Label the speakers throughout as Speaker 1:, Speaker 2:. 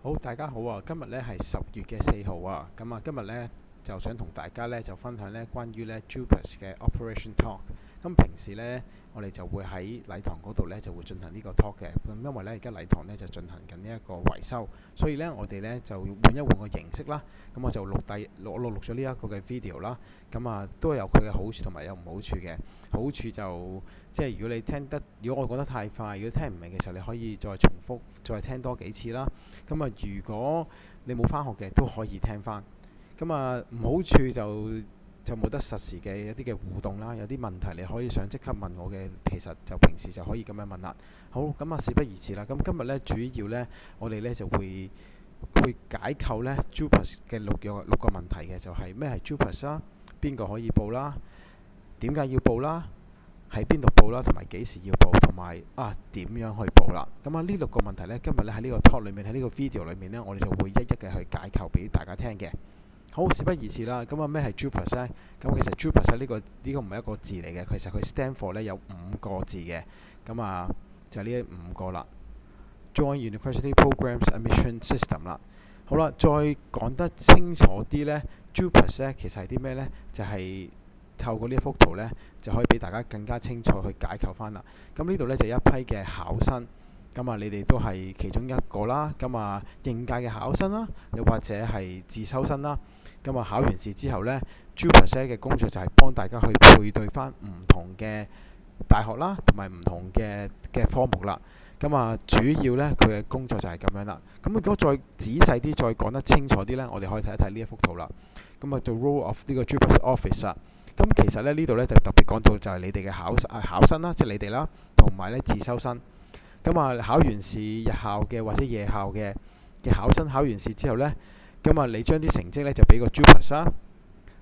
Speaker 1: 好，大家好啊！今日咧係10月4號啊，今日咧就想同大家咧就分享咧關於咧 JUPAS 嘅 Operation Talk。平時咧我哋就會喺禮堂嗰度咧就會進行呢個 talk 嘅。因為咧而家禮堂咧就進行緊呢一個維修，所以咧我哋咧就換一換個形式啦。我就錄咗呢一個嘅 video 啦。都有佢嘅好處同埋有唔好處嘅。好處就即係如果我講得太快，如果聽唔明嘅時候，你可以再重複再聽多幾次啦。如果你冇返學嘅都可以聽返。唔好處就冇得實時嘅一啲嘅互動啦，有啲問題你可以想即刻問我嘅，其實就平時就可以咁樣問啦。好，事不宜遲啦。今日呢，主要呢，我哋呢就會解構呢 JUPAS 嘅六個問題嘅，就係咩係 JUPAS 啦，邊個可以報啦，點解要報啦，喺邊度報啦，同埋幾時要報，同埋點樣去報啦。呢六個問題呢，今日呢喺呢個 talk 裏面，喺呢個 video 裏面呢，我哋就會一一嘅去解構俾大家聽嘅。好，事不宜遲啦。咩係 JUPAS 呢？其實 JUPAS 呢個唔係一個字嚟嘅，其實佢 stand for 呢有5個字嘅。就係呢5個啦。Joint University Programs Admission System 啦。好啦，再講得清楚啲呢 JUPAS 呢其實係啲咩呢？就係透過呢一幅圖呢，就可以俾大家更加清楚去解構翻啦。呢度呢，就一批嘅考生。你哋都係其中一個啦。應屆嘅考生啦，又或者係自修生啦。考完試之後呢 JUPAS 嘅工作就係幫大家去配對翻唔同嘅大學啦，同埋唔同嘅科目啦。主要呢，佢嘅工作就係咁樣啦。如果再仔細啲，再講得清楚啲呢，我哋可以睇一睇呢一幅圖啦。做 role of 呢個 JUPAS office 啦。其實呢度呢，就特別講到就係你哋嘅考生啦，即係你哋啦，同埋呢自修生。考完試日校嘅或者夜校嘅考生考完試之後呢，你將啲成績呢就俾個 JUPAS 啦。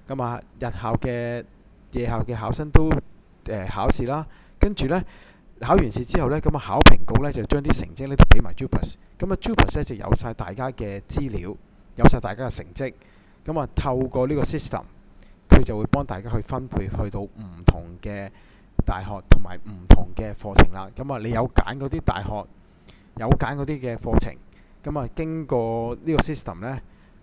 Speaker 1: 日校嘅夜校嘅考生都考試啦，跟住呢，考完試之後呢，考評局呢就將啲成績呢都俾埋 JUPAS。JUPAS 呢就有晒大家嘅資料，有晒大家嘅成績。透過呢個 system，佢就會幫大家去分配去到唔同嘅大學同埋唔同嘅課程啦。你有揀嗰啲大學，有揀嗰啲嘅課程。經過呢個 system 呢，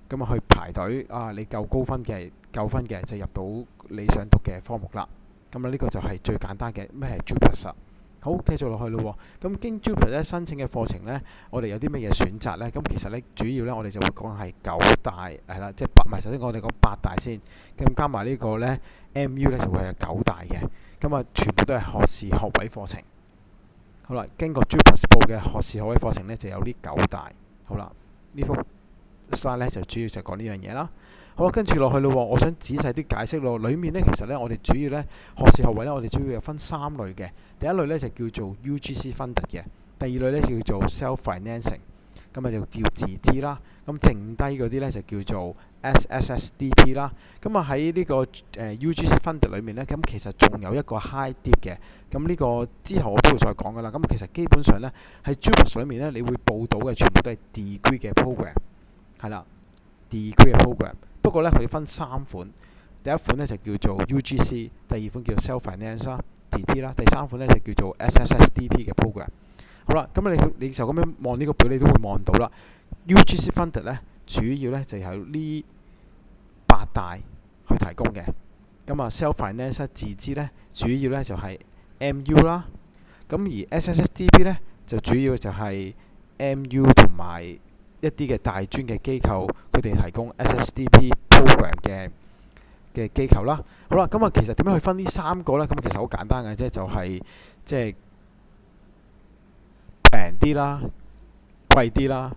Speaker 1: 去排隊你夠高分嘅、夠分嘅就入到你想讀嘅科目啦。呢個就係最簡單嘅咩係 JUPAS 啦。好，繼續落去咯。經 JUPAS 咧申請嘅課程呢，我哋有啲乜嘢選擇呢？其實呢，主要呢，我哋就會講係9大係啦，即係首先我哋講8大先，加埋呢個呢 MU 呢就會係9大嘅。全部都係學士學位課程。好啦，經過 JUPAS 報嘅學士學位課程呢，就有呢9大。好啦，呢幅 slide 呢就主要就講呢樣嘢啦。好啦，跟住落去咯。我想仔細啲解釋咯。裡面呢，其實呢，我哋主要呢學士學位呢，我哋主要有分3類嘅。第一類呢就叫做 UGC funded 嘅，第二類呢叫做 self-financing， 就叫自資啦。剩低嗰啲呢就叫做 SSSDP 啦。喺呢個UGC funded 裏面呢，其實仲有一個 high dip 嘅。呢個之後我都會再講噶啦。其實基本上呢，喺 JUPAS 裏面呢，你會報到嘅全部都係 degree 嘅 program， 係啦 ，degree 嘅 program。不過呢，佢分3款。第一款呢就叫做 UGC， 第二款叫 self-finance 啦，自資啦，第三款呢就叫做 SSSDP 嘅 program。好啦，你就咁樣望呢個表，你都會望到啦。UGC funded 呢，主要呢就由呢8大去提供嘅。self-finance 自資呢，主要呢就係 MU 啦。而 SSSDP 呢，就主要就係 MU 同埋一啲嘅大專嘅機構，佢哋提供 SSDP program 嘅機構啦。好啦，其實點樣去分呢3個呢？其實好簡單嘅啫，就係即係平啲啦、貴啲啦，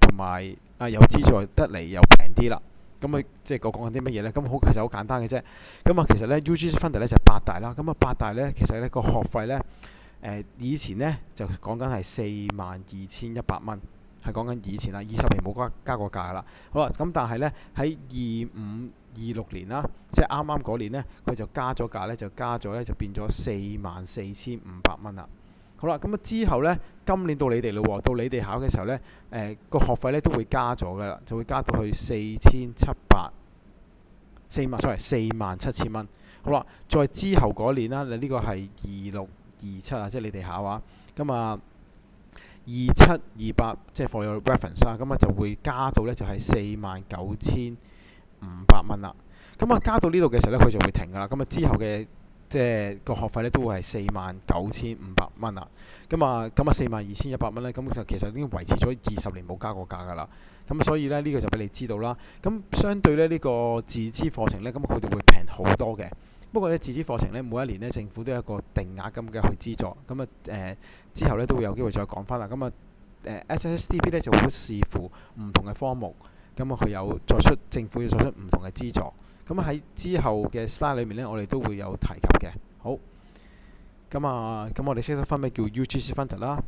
Speaker 1: 同埋有資助得嚟又平啲啦。即係我講緊啲乜嘢呢？其實好簡單嘅啫。其實呢 UGC funded 呢就8大啦。8大呢，其實呢個學費呢，以前呢就講緊係42,100蚊。係講緊以前啦，20年冇加過價啦。好啦，但係呢，喺25、26年啦，即係啱啱嗰年呢，佢就加咗價呢，就變咗44,500蚊啦。好啦，之後呢，今年到你哋咯，到你哋考嘅時候呢，個學費呢都會加咗噶啦，就會加到去47,000蚊。好啦，再之後嗰年啦，呢個係26、27啊，即係你哋考啊。2728，即係 for your reference 啦。咁啊就會加到呢就係49,500蚊啦。咁啊加到呢度嘅時候呢，佢就會停㗎啦。咁啊之後嘅即係個學費呢，都會係49,500蚊啦。咁啊42,100蚊呢，咁就其實已經維持咗20年冇加過價㗎啦。咁所以呢，呢個就俾你知道啦。咁相對呢，呢個自資課程呢，咁佢哋會平好多嘅。不過呢，自資課程呢，每一年呢，政府都有一個定額咁嘅去資助。咁啊之後呢，都會有機會再講翻啦。咁啊SSDP 呢就會視乎唔同嘅科目，咁啊佢有政府要作出唔同嘅資助。咁喺之後嘅 slide 裏面呢，我哋都會有提及嘅。好，咁我哋識得分咩叫 UGC Funded 啦、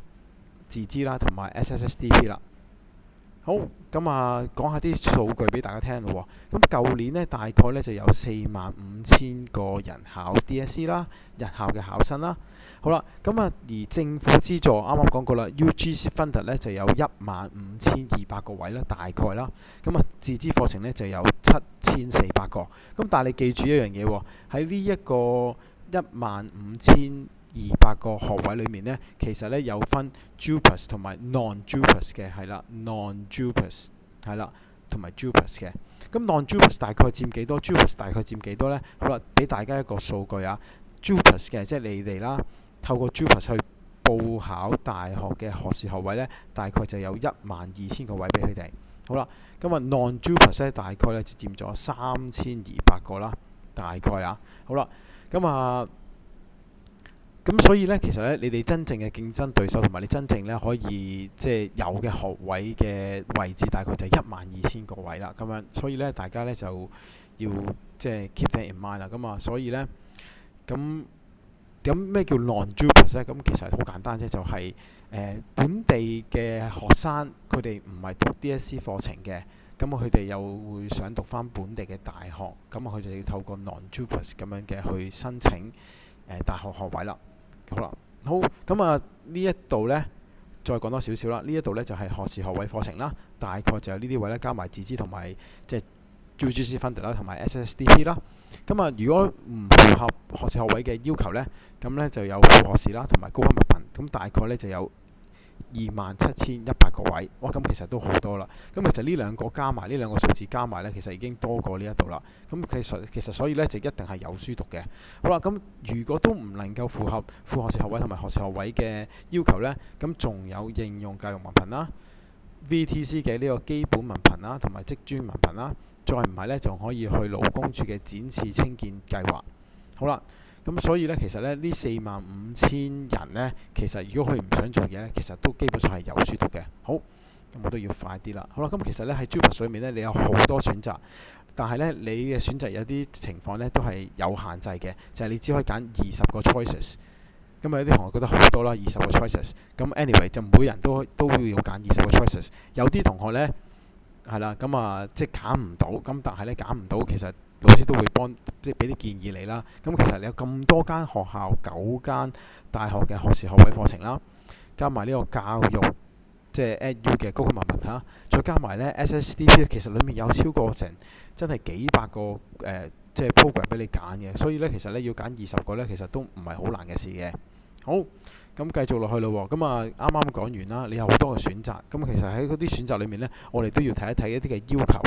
Speaker 1: 自資啦同埋 SSDP 啦。好，講下啲數據俾大家聽咯。咁舊年呢，大概呢就有45,000個人考 DSE 啦，日校嘅考生啦。好啦，而政府資助啱啱講過啦，UGC Funded 呢就有15,200個位啦，大概啦。自資課程呢就有7,400個。但係你記住一樣嘢喎，喺呢一個15,200個學位裏面呢，其實呢有分 JUPAS 同埋 non-JUPAS 嘅，係啦 ，non-JUPAS 係啦，同埋 JUPAS 嘅。咁 non-JUPAS 大概佔幾多 ？JUPAS 大概佔幾多呢？好啦，俾大家一個數據啊。JUPAS 嘅即係你哋啦，透過 JUPAS 去報考大學嘅學士學位呢，大概就有12,000個位俾佢哋。好啦，non-JUPAS 呢，大概呢就佔咗3,200個啦，大概啊。好啦，咁所以呢，其實呢，你哋真正嘅競爭對手同埋你真正呢可以即係有嘅學位嘅位置，大概就係12,000個位啦。咁樣，所以呢，大家呢就要即係 keep that in mind 啦。所以呢，咁咩叫 non-JUPAS 呢？咁其實好簡單啫，就係本地嘅學生，佢哋唔係讀 DSE 課程嘅，咁佢哋又會想讀翻本地嘅大學，咁佢就要透過 non-JUPAS 咁樣嘅去申請大學學位啦。好啦，呢一度呢，再講多少少啦。呢一度呢，就係學士學位課程啦，大概就有呢啲位呢，加埋自資同埋即係 UGC Funded 啦，同埋 SSDP 啦。如果唔符合學士學位嘅要求呢，咁呢就有副學士啦，同埋高級文憑。咁大概呢就有27,100個位。哇，咁其實都好多啦。其實呢兩個加埋，呢兩個數字加埋呢，其實已經多過呢一度啦。其實所以呢，就一定係有書讀嘅。好啦，如果都唔能夠符合副學士學位同埋學士學位嘅要求呢，咁仲有應用教育文憑啦、VTC 嘅呢個基本文憑啦，同埋職專文憑啦。再唔係呢，就可以去勞工處嘅展翅青見計劃。好啦，所以呢，其實呢45,000人呢，其實如果佢唔想做嘢呢，其實都基本上係有書讀嘅。好，咁我都要快啲啦。好啦，其實呢喺 JUPAS 裏面呢，你有好多選擇，但係呢，你嘅選擇有啲情況呢都係有限制嘅，就係你只可以揀20個 choices。有啲同學覺得好多啦，20個 choices。anyway 就每人都會要揀20個 choices。有啲同學呢，係啦，即係揀唔到，但係呢，揀唔到，其實老師都會即係俾啲建議你啦。其實你有咁多間學校，9間大學嘅學士學位課程啦，加埋呢個教育即係 EDU 嘅高級文憑啦，再加埋呢 SSDP， 其實裡面有超過成真係幾百個即係 program 俾你揀嘅。所以呢，其實呢，要揀20個呢，其實都唔係好難嘅事嘅。好，繼續落去咯。啱啱講完啦，你有好多嘅選擇。其實喺嗰啲選擇裏面呢，我哋都要睇一睇一啲嘅要求。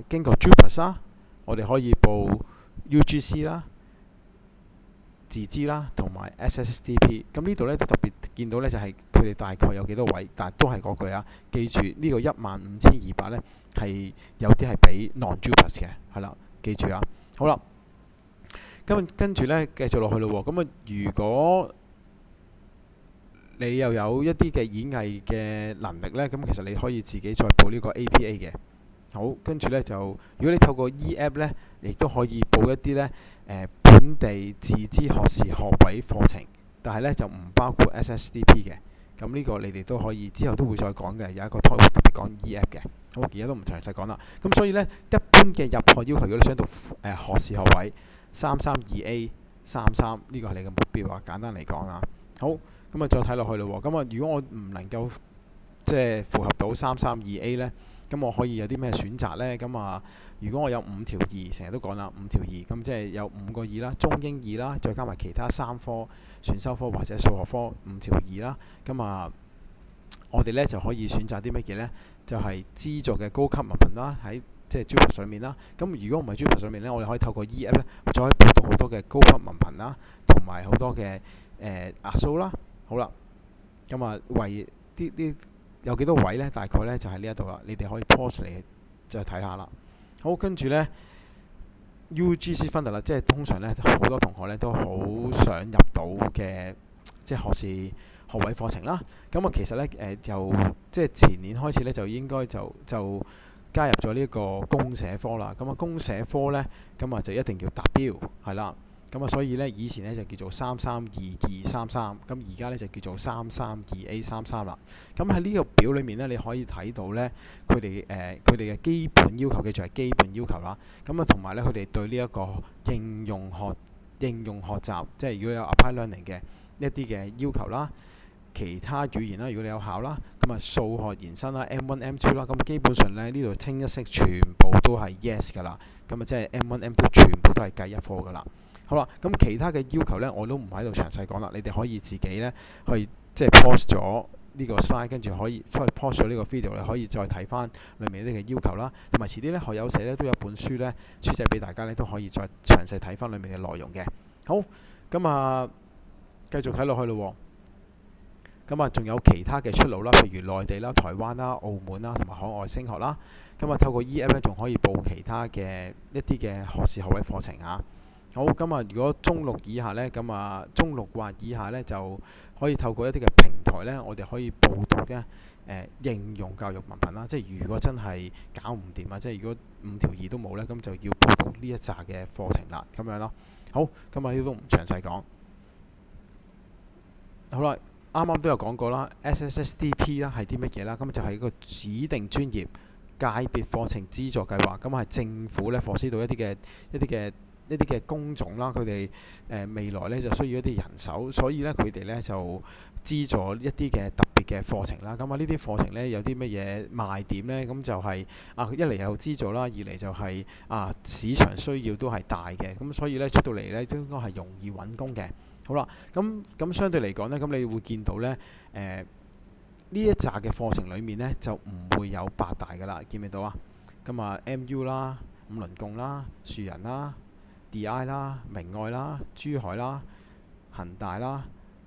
Speaker 1: 經過 JUPAS 啦，我哋可以報 UGC 啦、自資啦，同埋 SSDP。呢度呢，都特別見到呢，就係佢哋大概有幾多位，但係都係嗰句啊，記住呢個15,200呢，係有啲係俾 non-JUPAS 嘅，係啦，記住啊。好啦。跟住呢，繼續落去咯。如果你又有一啲嘅演藝嘅能力呢，其實你可以自己再報呢個 APA 嘅。好，跟住呢，如果你透過 EAP 呢，亦都可以報一啲呢本地自資學士學位課程，但係呢，就唔包括 SSDP 嘅。呢個你哋都可以之後都會再講嘅，有一個 topic 特別講 EAP 嘅。好，而家都唔詳細講啦。所以呢，一般嘅入學要求，如果你想讀學士學位332A 33，呢個係你嘅目標啊。簡單嚟講啊，好，再睇落去咯。如果我唔能夠即係符合到332A 呢，我可以有啲咩選擇呢？如果我有5條2，成日都講啦，5條2，即係有5個2啦，中英2啦，再加埋其他3科選修科或者數學科5條2啦。我哋咧就可以選擇啲乜嘢咧？就係資助嘅高級文憑啦，喺即係 JUPAS 上面啦。咁如果唔係 JUPAS 上面咧，我哋可以透過 E-App 咧，就可以報讀好多嘅高級文憑啦，同埋好多嘅額數啦。好啦，咁為啲有幾多位咧？大概咧就喺呢一度啦。你哋可以 pause 嚟再睇下啦。好，跟住咧 UGC Funder 啦，即係通常咧好多同學咧都好想入到嘅即係學士學位課程啦。咁其實咧就即係前年開始咧就應該就加入咗呢個公社科啦。公社科咧就一定要達標係啦。所以咧以前咧就叫做332-233，咁而家咧就叫做332A33啦。喺呢個表裏面咧，你可以睇到咧佢哋嘅基本要求嘅就係基本要求啦。同埋咧佢哋對呢一個應用學習，即係如果有 apply learning 嘅一啲嘅要求啦，其他語言啦，如果你有考啦，數學延伸啦 M1、M2 啦，基本上咧呢度清一色全部都係 yes 噶啦。即係 M1、M2 全部都係計一科噶啦。好啦，其他嘅要求咧，我都唔喺度詳細講啦。你哋可以自己咧去即係 pause 咗呢個 slide，跟住可以 pause 咗呢個 video，你可以再睇翻裡面呢嘅要求啦。同埋遲啲咧學友社咧都有本書咧書寫俾大家咧，都可以再詳細睇翻裡面嘅內容嘅。好，繼續睇落去咯。仲有其他嘅出路啦，譬如內地啦、台灣啦、澳門啦，同埋海外升學啦。透過 E-App 咧，仲可以報其他嘅一啲嘅學士學位課程啊。好，如果中六以下呢，中六或以下呢，就可以透過一啲嘅平台呢，我哋可以報讀嘅應用教育文憑啦。即係如果真係搞唔掂啊，即係如果5條2都冇呢，咁就要報讀呢一紮嘅課程啦，咁樣咯。好，呢啲都唔詳細講。好啦，啱啱都有講過啦 ，SSSDP 啦係啲乜嘢啦？就係一個指定專業界別課程資助計劃，係政府呢課師到一啲嘅工種啦，佢哋未來呢就需要一啲人手，所以呢佢哋呢就資助一啲嘅特別嘅課程啦。呢啲課程呢有啲乜嘢賣點呢？就係一嚟有資助啦，二嚟就係市場需要都係大嘅，所以呢出到嚟呢都應該係容易揾工嘅。好啦，咁相對嚟講呢，你會見到呢呢一紮嘅課程裡面呢就唔會有八大噶啦，見唔見到啊？MU 啦、五輪貢啦、樹人啦、DI 啦、明愛啦、珠海啦、恒大啦、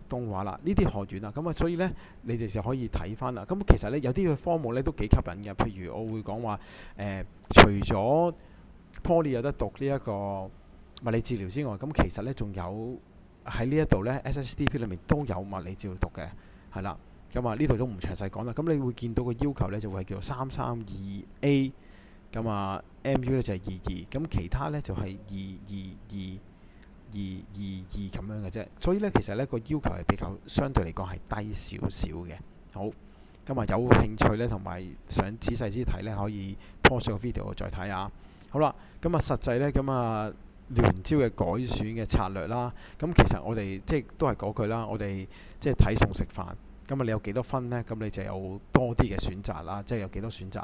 Speaker 1: 東華啦，呢啲學院啊，所以呢，你哋就可以睇翻啦。其實呢，有啲嘅科目呢都幾吸引嘅，譬如我會講話除咗 Poly 有得讀呢一個物理治療之外，其實呢仲有喺呢一度呢 SSDP 裏面都有物理治療讀嘅，係啦。呢度都唔詳細講啦。你會見到個要求呢就會係叫做332A。MU 呢就係22，其他呢就係222咁樣嘅啫。所以呢，其實呢個要求係比較相對嚟講係低少少嘅。好，有興趣呢同埋想仔細啲睇呢，可以 pause 個 video 再睇下。好啦，實際呢聯招嘅改選嘅策略啦，其實我哋即係都係嗰句啦，我哋即係睇餸食飯。你有幾多分呢？你就有多啲嘅選擇啦，即係有幾多選擇。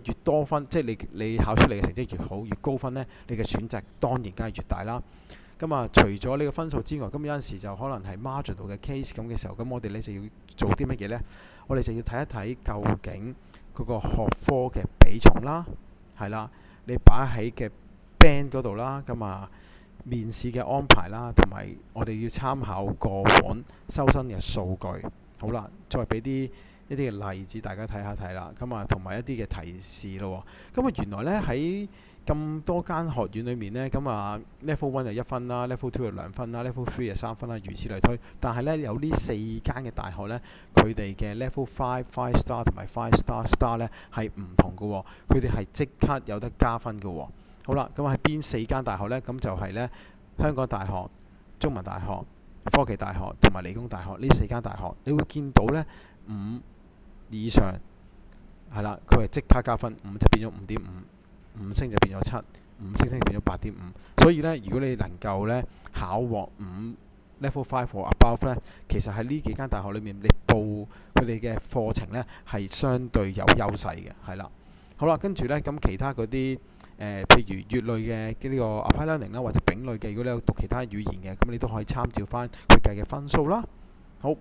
Speaker 1: 越多分，即係你考出嚟嘅成績越好，越高分呢，你嘅選擇當然梗係越大啦。除咗呢個分數之外，有陣時就可能係 marginal 嘅 case 咁嘅時候，我哋呢就要做啲乜嘢呢？我哋就要睇一睇究竟嗰個學科嘅比重啦，係啦，你擺喺嘅 band 嗰度啦，面試嘅安排啦，同埋我哋要參考過往收生嘅數據。好啦，再俾一啲嘅例子大家睇下睇啦，同埋一啲嘅提示咯。原來呢，喺咁多間學院裏面呢，Level 1就1分啦，Level 2就2分啦，Level 3就3分啦，如此類推。但係呢，有呢4間嘅大學呢，佢哋嘅 Level 5 5 star 同埋5 star 呢係唔同嘅喎，佢哋係即刻有得加分嘅喎。好啦，喺邊4間大學呢？就係呢香港大學、中文大學、科技大學同埋理工大學呢4間大學，你會見到呢5以上係啦，佢係即刻加分，5就變咗5.5，5星就變咗7，5星星變咗8.5。所以呢，如果你能夠呢考獲5 level 5 or above 呢，其實喺呢幾間大學裏面，你報佢哋嘅課程呢係相對有優勢嘅，係啦。好啦，跟住呢，其他嗰啲譬如乙類嘅呢個 apply learning 啦，或者丙類嘅，如果你有讀其他語言嘅，你都可以參照翻佢計嘅分數啦。好，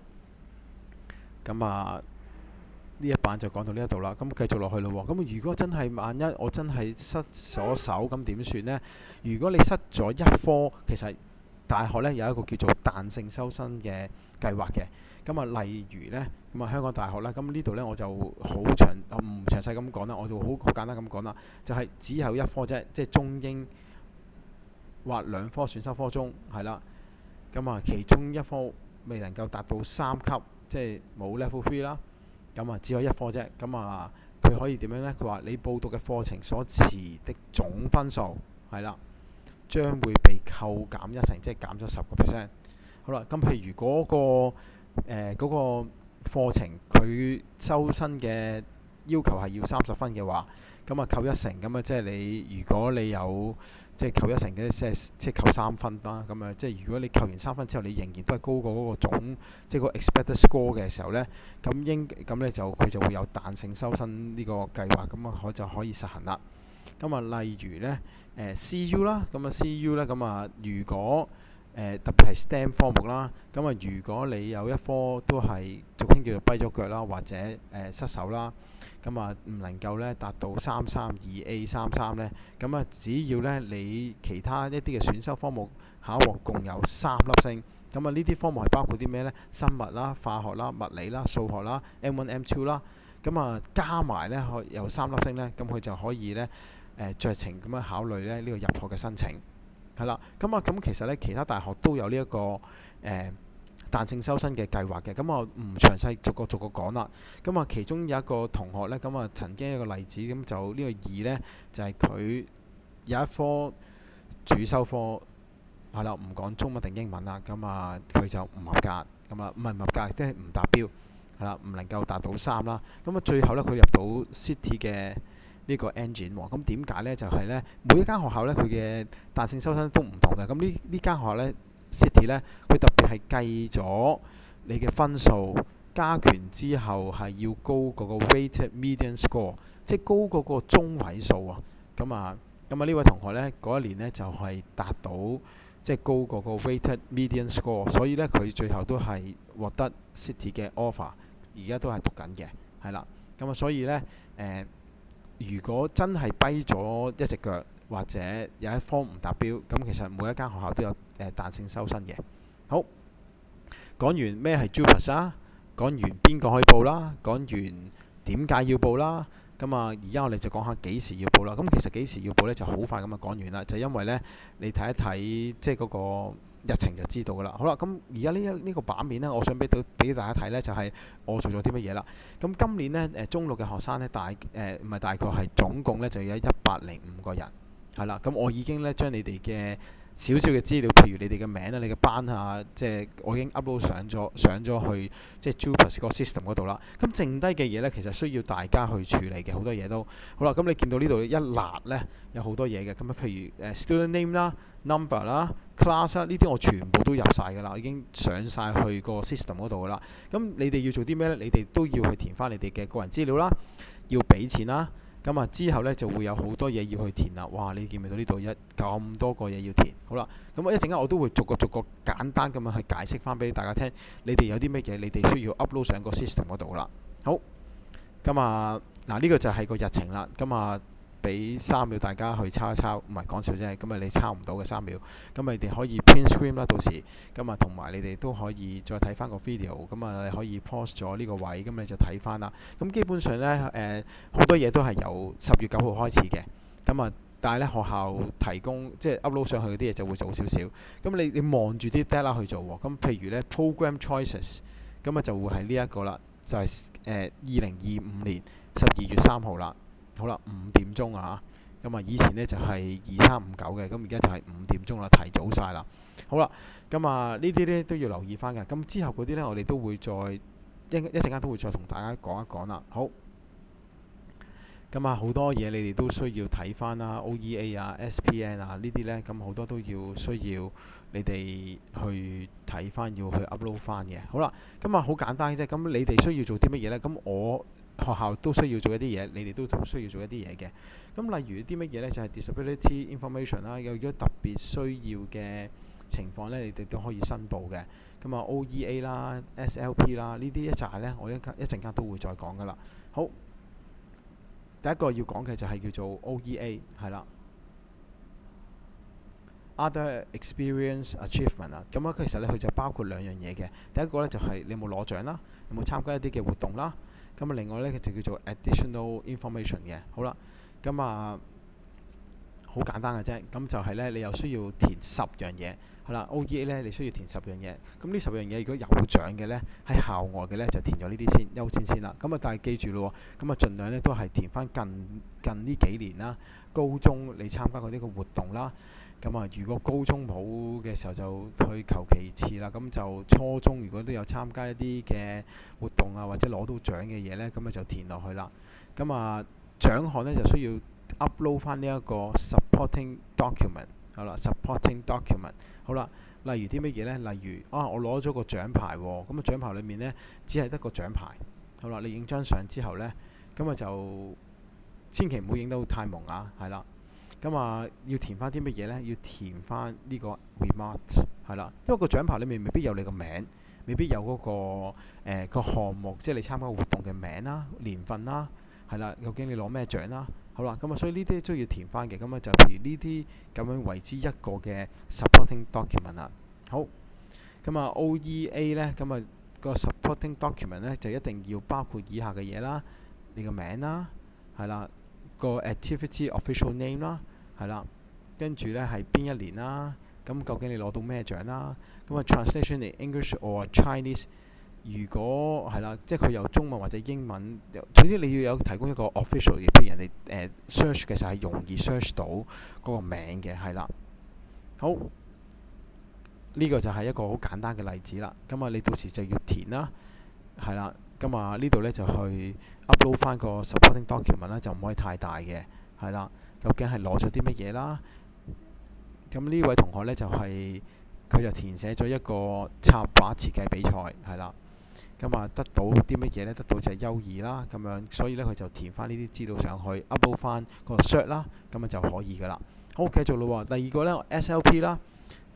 Speaker 1: 呢一版就講到呢一度啦，咁繼續落去咯喎。咁如果真係萬一我真係失咗手，咁點算呢？如果你失咗一科，其實大學呢有一個叫做彈性收生嘅計劃嘅。咁啊，例如呢，咁啊香港大學啦，咁呢度呢我就唔詳細咁講啦，我就好簡單咁講啦，就係只有一科啫，即係中英或兩科選修科中係啦。咁啊，其中一科未能夠達到3級，即係冇 level 3啦。咁啊，只有一科啫。咁啊，佢可以點樣呢？佢話你報讀嘅課程所持的總分數係啦，將會被扣減1成，即係減咗10%。好啦，咁譬如嗰個課程佢收生嘅要求係要30分嘅話，咁啊扣1成，咁啊即係如果你有即係扣1成嘅，即係扣3分啦。咁啊即係如果你扣完3分之後，你仍然都係高過嗰個總即係個 expected score 嘅時候呢，咁呢就佢就會有彈性收生呢個計劃，咁啊就可以實行啦。咁啊例如呢CU 啦，咁啊 CU 呢，咁啊如果特別係 STEM 科目啦，咁啊如果你有一科都係俗稱叫做跛咗腳啦，或者失手啦，咁啊唔能夠呢達到332A33呢，咁啊只要呢你其他一啲嘅選修科目考獲共有3粒星，咁啊呢啲科目係包括啲咩呢？生物啦、化學啦、物理啦、數學啦、M1、M2 啦，咁啊加埋呢有3粒星呢，咁佢就可以呢酌情咁樣考慮呢個入學嘅申請。係啦，咁其實咧，其他大學都有呢一個彈性收生嘅計劃嘅，咁我唔詳細逐個講啦。咁啊，其中有一個同學咧，咁啊曾經一個例子，咁就呢個2呢，就係佢有一科主修科係啦，唔講中文定英文啦，咁啊佢就唔合格，咁啊唔係唔合格，即係唔達標，係啦，唔能夠達到3啦。咁啊最後咧，佢入到 City 嘅呢個 engine 喎，咁點解呢？就係呢，每一間學校呢，佢嘅彈性收生都唔同嘅。咁呢間學校呢 City 呢，佢特別係計咗你嘅分數加權之後係要高嗰個 weighted median score，即係高過個中位數啊。咁啊呢位同學呢，嗰一年呢就係達到即係高過個 weighted median score，所以呢，佢最後都係獲得 City 嘅 offer，而家都係讀緊嘅，係啦。咁啊，所以呢。如果真係跛咗一隻腳，或者有一科唔達標，咁其實每一間學校都有彈性收生嘅。好，講完咩係 JUPAS 啦，講完邊個可以報啦，講完點解要報啦，咁啊而家我哋就講下幾時要報啦。咁其實幾時要報呢？就好快咁啊講完啦，就因為呢，你睇一睇即係嗰個日程就知道噶啦。好啦，咁而家呢個版面呢，我想俾大家睇呢，就係我做咗啲乜嘢啦。咁今年呢，中六嘅學生呢，唔係大概係總共呢，就有105個人，係啦。咁我已經呢，將你哋嘅少少嘅資料，譬如你哋嘅名啊、你嘅班啊，即係我已經 upload 上咗去即係 JUPAS 個 system 嗰度啦。咁剩低嘅嘢呢，其實需要大家去處理嘅，好多嘢都好啦。咁你見到呢度一欄呢，有好多嘢嘅。咁啊，譬如student name 啦、number 啦、class 啦，呢啲我全部都入晒㗎啦，已經上晒去個 system 嗰度㗎啦。咁你哋要做啲咩呢？你哋都要去填翻你哋嘅個人資料啦，要俾錢啦。咁啊之後呢，就會有好多嘢要去填啦。哇！你見唔見到呢度咁多個嘢要填？好啦，咁我一陣間我都會逐個簡單咁樣去解釋翻俾大家聽。你哋有啲乜嘢，你哋需要 upload 上個 system 嗰度啦。好，咁啊嗱，呢個就係個日程啦。咁啊俾3秒大家去抄一抄，唔係講笑啫。咁啊你抄唔到嘅3秒，咁你哋可以 print screen 啦。到時咁啊同埋你哋都可以再睇翻個 video。咁啊你可以 pause 咗呢個位，咁你就睇翻啦。咁基本上呢，好多嘢都係由10月9號開始嘅。咁啊但係呢，學校提供即係 upload 上去嗰啲嘢就會早少少。咁你望住啲 deadline 去做喎。咁譬如呢 program choices，咁啊就會係呢一個啦，就係2025年12月3號啦。好啦，5點鐘啊，咁啊以前呢就係2359嘅，咁而家就係5點鐘啦，提早晒啦。好啦，咁啊呢啲呢都要留意翻嘅。咁之後嗰啲呢，我哋都會再一陣間都會再同大家講一講啦。好，咁啊好多嘢你哋都需要睇翻啦 ，OEA 啊、SPN 啊呢啲呢，咁好多都需要你哋去睇翻，要去 upload 翻嘅。好啦，咁啊好簡單啫。咁你哋需要做啲乜嘢呢？咁我學校都需要做一啲嘢，你哋都需要做一啲嘢嘅。咁例如啲乜嘢呢？就係 disability information 啦，有咗特別需要嘅情況呢，你哋都可以申報嘅。咁咁啊 OEA 啦、SLP 啦，呢啲一紮呢，我一陣間都會再講噶啦。好，第一個要講嘅就係叫做 OEA 係啦。Other experience achievement 啊，咁其實咧佢就包括兩樣嘢嘅。第一個咧就係你有冇攞獎啦，有冇參加一啲嘅活動啦。咁另外咧就叫做 additional information 嘅。好啦，咁好簡單嘅啫。咁就係咧你又需要填10樣嘢，係啦。OEA 咧你需要填10樣嘢。咁呢10樣嘢如果有獎嘅咧，喺校外嘅咧就填咗呢啲先，優先先啦。咁但係記住咯，咁盡量咧都係填翻近呢幾年啦，高中你參加過呢個活動啦。如果高中冇嘅時候就去求其次啦。咁就初中如果都有參加一啲嘅活動啊，或者攞到獎嘅嘢呢，咁就填落去啦。獎項呢就需要 upload 翻呢一個 supporting document。好啦，supporting document。好啦，例如啲乜嘢呢？例如我攞咗個獎牌喎。咁獎牌裡面呢，只係得個獎牌。好啦，你影張相之後呢，咁就千祈唔好影到太朦啊。係啦。要填翻啲乜嘢呢？要填翻呢個 remarks 係啦，因為個獎牌裏面未必有你個名，未必有嗰個項目，即係你參加活動嘅名啦、年份啦，係啦，究竟你攞咩獎啦？好啦，所以呢啲都要填翻嘅。就譬如呢啲咁樣為之一個嘅 supporting document 啦。好，OEA 呢，個 supporting document 呢，就一定要包括以下嘅嘢啦，你個名啦，係啦，個 activity official name 啦。係啦，跟住呢係邊一年啦？咁究竟你攞到咩獎啦？translation in English or Chinese， 如果係啦，即係佢有中文或者英文，總之你要有提供一個 official 嘅，譬如人哋search 嘅時候係容易 search 到嗰個名嘅，係啦。好，呢個就係一個好簡單嘅例子啦。你到時就要填啦，係啦。呢度呢就去 upload 翻個 supporting document 啦，就唔可以太大嘅，係啦。究竟係攞咗啲乜嘢啦？咁呢位同學呢，佢就填寫咗一個插畫設計比賽，係啦。得到啲乜嘢呢？得到就係優異啦，咁樣，所以呢，佢就填翻呢啲資料上去 upload 翻個 cert 啦，咁就可以噶啦。好，繼續咯。第二個呢 SLP 啦。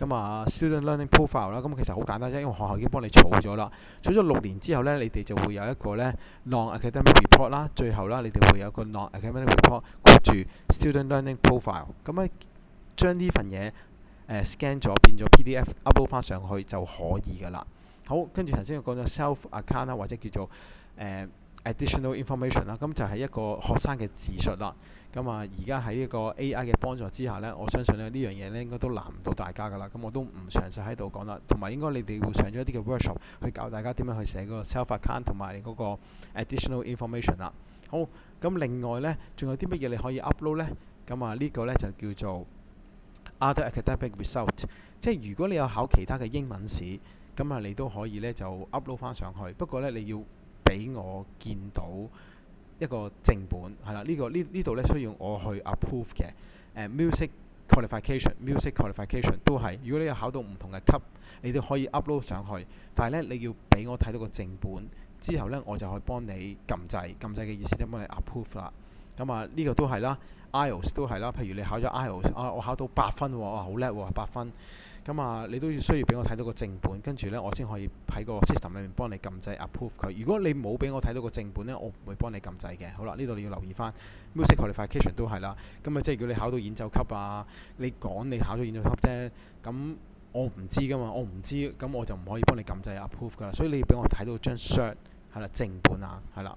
Speaker 1: student learning profile 啦，其實好簡單啫，因為學校已經幫你儲咗啦。儲咗6年之後呢，你哋就會有一個呢 non-academic report 啦。最後啦，你哋會有一個 non-academic report 括住 student learning profile。將呢份嘢scan 咗變咗 PDF upload 翻上去就可以噶啦。好，跟住頭先我講咗 self account 啦，或者叫做additional information 啦，就係一個學生嘅自述啦。而家喺一個 AI 嘅幫助之下呢，我相信呢樣嘢呢應該都難唔到大家噶啦。我都唔詳細喺度講啦，同埋應該你哋會上咗一啲嘅 workshop 去教大家點樣去寫嗰個 self account 同埋嗰個 additional information 啦。好，另外呢，仲有啲乜嘢你可以 upload 呢？呢個呢就叫做 other academic result， 即係如果你有考其他嘅英文試，你都可以呢就 upload 翻上去。不過呢，你要俾我見到一個正本，係啦，呢度呢需要我去 approve 嘅。music qualification 都係，如果你有考到唔同嘅級，你都可以 upload 上去。但係呢，你要俾我睇到個正本之後呢，我就可以幫你撳掣嘅意思，即係幫你 approve 啦。呢個都係啦 ，IELTS 都係啦。譬如你考咗 IELTS，我考到8分喎，好叻喎，8分。你都需要俾我睇到個正本，跟住呢，我先可以喺個 system 裏面幫你撳掣 approve 佢。如果你冇俾我睇到個正本呢，我唔會幫你撳掣嘅。好啦，呢度你要留意翻 music qualification 都係啦。即係如果你考到演奏級啊，你講你考咗演奏級啫，咁我唔知噶嘛，我唔知，咁我就唔可以幫你撳掣 approve 噶啦。所以你要俾我睇到張 cert 係啦，正本啊，係啦，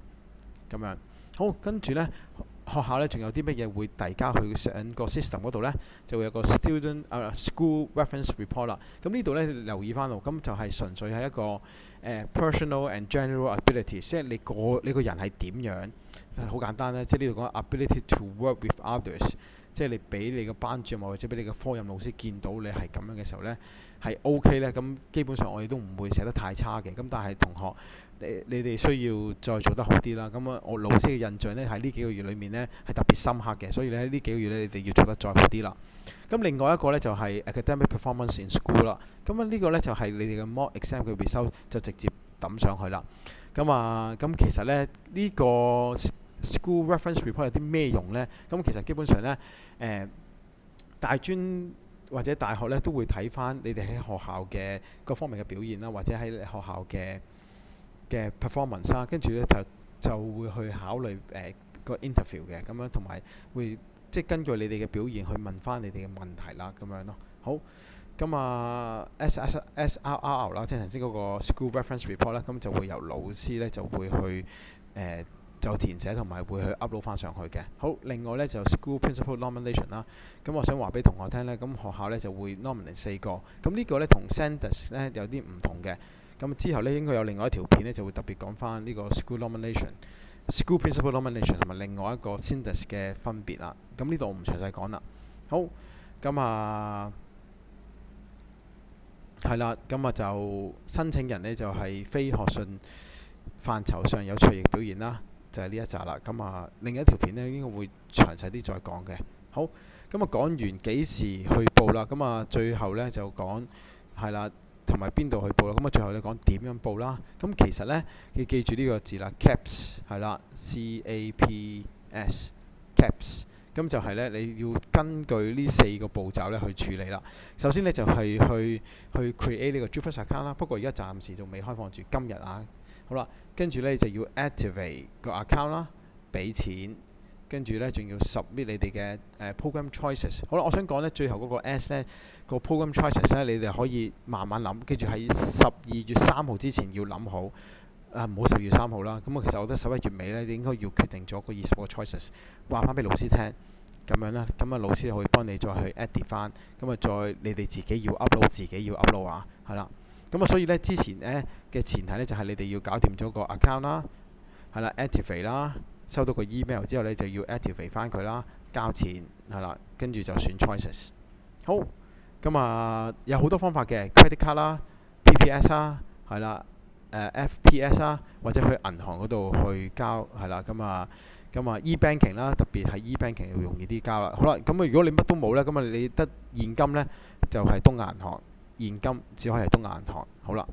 Speaker 1: 咁樣。好，跟住呢，學校呢仲有啲乜嘢會遞交去上個 system 嗰度呢？就會有個 school reference report 啦。呢度呢，留意翻咯，就係純粹係一個personal and general ability， 即係你個人係點樣，好簡單呢，即係呢度講 ability to work with others， 即係你俾你個班主任或者俾你個科任老師見到你係咁樣嘅時候呢，係 OK 呢。基本上我哋都唔會寫得太差嘅。但係同學，你哋需要再做得好啲啦。我老師嘅印象呢，喺呢幾個月裏面呢係特別深刻嘅，所以呢幾個月呢，你哋要做得再好啲啦。另外一個呢，就係 academic performance in school 啦。呢個呢，就係你哋嘅 mock exam 嘅 result 就直接抌上去啦。其實呢，呢個 school reference report 有啲咩用呢？其實基本上呢，大專或者大學呢都會睇翻你哋喺學校嘅各方面嘅表現啦，或者喺學校嘅 performance 啦，跟住呢就會去考慮個 interview 嘅咁樣，同埋會即係根據你哋嘅表現去問翻你哋嘅問題啦，咁樣咯。好，咁啊 SRR 啦，即係頭先嗰個 school reference report 啦，咁就會由老師呢就會去就填寫同埋會去 upload 翻上去嘅。好，另外呢就 school principal nomination 啦，咁我想話俾同學聽呢，咁學校呢就會 nominate 4個，咁呢個呢同 Sanders 呢有啲唔同嘅。咁之後呢應該有另外一條片呢就會特別講翻呢個 school nomination、school principal nomination 同埋另外一個 Sanders 嘅分別啦。咁呢度我唔詳細講啦。好，咁啊係啦，咁啊就申請人呢就係非學術範疇上有卓越表現啦。就係呢一集啦，咁啊另一條片呢應該會詳細啲再講嘅。好，咁啊講完幾時去報啦，咁啊最後呢就講係啦，同埋邊度去報啦，咁啊最後呢講點樣報啦。咁其實呢，要記住呢個字啦 ，CAPS 係啦 ，CAPS，CAPS，咁就係呢，你要根據呢4個步驟呢去處理啦。首先呢，就係去 create 呢個 JUPAS account 啦，不過而家暫時仲未開放住，今日啊。好啦，跟住呢就要 activate 個 account 啦，俾錢，跟住呢仲要 submit 你哋嘅program choices。好啦，我想講呢，最後嗰個 S 呢個 program choices 呢，你哋可以慢慢諗，跟住喺12月3號之前要諗好，唔好12月3號啦。咁其實我覺得11月尾呢，你應該要決定咗個20個 choices， 話翻俾老師聽，咁樣啦。咁啊老師可以幫你再去 edit 翻，咁啊再你哋自己要 upload 啊，係啦。咁啊，所以呢，之前呢嘅前提呢，就係你哋要搞掂咗個 account 啦，係啦 activate 啦，收到個 email 之後呢，就要 activate 翻佢啦，交錢係啦，跟住就選 choices。好，咁啊有好多方法嘅 credit card 啦、PPS 啦，係啦，FPS 啦，或者去銀行嗰度去交係啦，咁啊 e-banking 啦，特別係 e-banking 要容易啲交啦。好啦，咁啊如果你乜都冇呢，咁啊你得現金呢，就係東亞銀行。現金只可以係東亞銀行。好啦，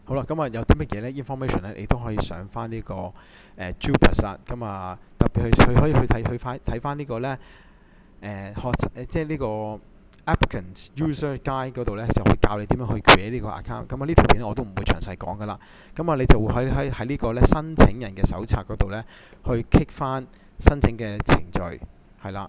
Speaker 1: 咁啊有啲乜嘢呢 information 呢，你都可以上翻呢個JUPAS 啦。咁啊特別佢可以去睇翻呢個呢即係呢個 applicant user guide 嗰度呢，就可以教你點樣去 create 呢個 account。咁啊呢條片我都唔會詳細講噶啦。咁啊你就會喺呢個呢申請人嘅手冊嗰度呢，去 click 翻申請嘅程序係啦。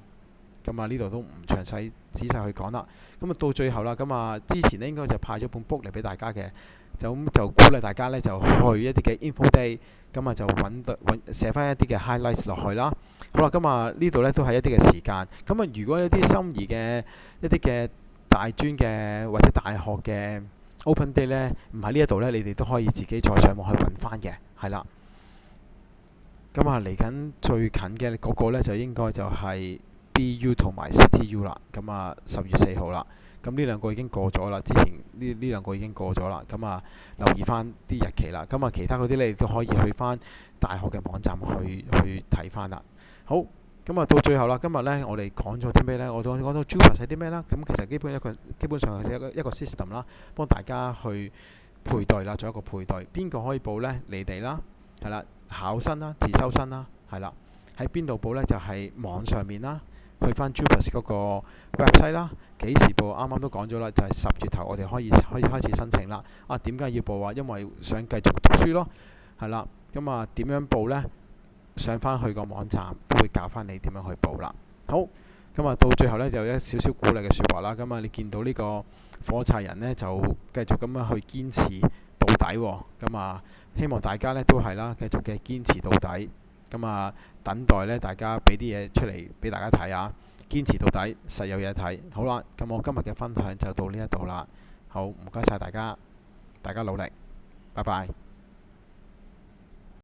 Speaker 1: 咁啊呢度都唔詳細仔細去講啦。咁啊到最後啦，咁啊之前呢應該就派咗本 book 嚟俾大家嘅，就鼓勵大家呢就去一啲嘅 info day，咁啊就寫翻一啲嘅 highlights 落去啦。好啦，咁啊呢度呢都係一啲嘅時間。咁啊如果有啲心儀嘅一啲嘅大專嘅或者大學嘅 open day 呢，唔喺呢一度呢，你哋都可以自己再上網去揾翻嘅，係啦。咁啊嚟緊最近嘅嗰個呢，就應該就係BU 同埋 CTU 啦，咁啊10月4號啦，咁呢兩個已經過咗啦，之前呢兩個已經過咗啦，咁啊留意翻啲日期啦，咁啊其他嗰啲你都可以去翻大學嘅網站去睇翻啦。好，咁啊到最後啦，今日呢我哋講咗啲咩呢？我講到 JUPAS 係啲咩啦？咁其實基本上係一個 system 啦，幫大家去配對啦，做一個配對，邊個可以報呢？你哋啦，係啦，考生啦，自修生啦，係啦，喺邊度報呢？就係網上面啦。去翻 JUPAS 嗰個 website 啦，幾時報？啱啱都講咗啦，就係10月頭我哋可以開始申請啦。啊，點解要報啊？因為想繼續讀書咯，係啦。咁啊點樣報呢？上翻去個網站都會教翻你點樣去報啦。好，咁啊到最後呢，就有一少少鼓勵嘅説話啦。咁啊你見到呢個火柴人呢，就繼續咁樣去堅持到底喎。咁啊希望大家呢都係啦，繼續嘅堅持到底。咁啊，等待呢，大家俾啲嘢出嚟俾大家睇啊！堅持到底，實有嘢睇。好啦，咁我今日嘅分享就到呢一度啦。好，唔該晒大家，大家努力，拜拜。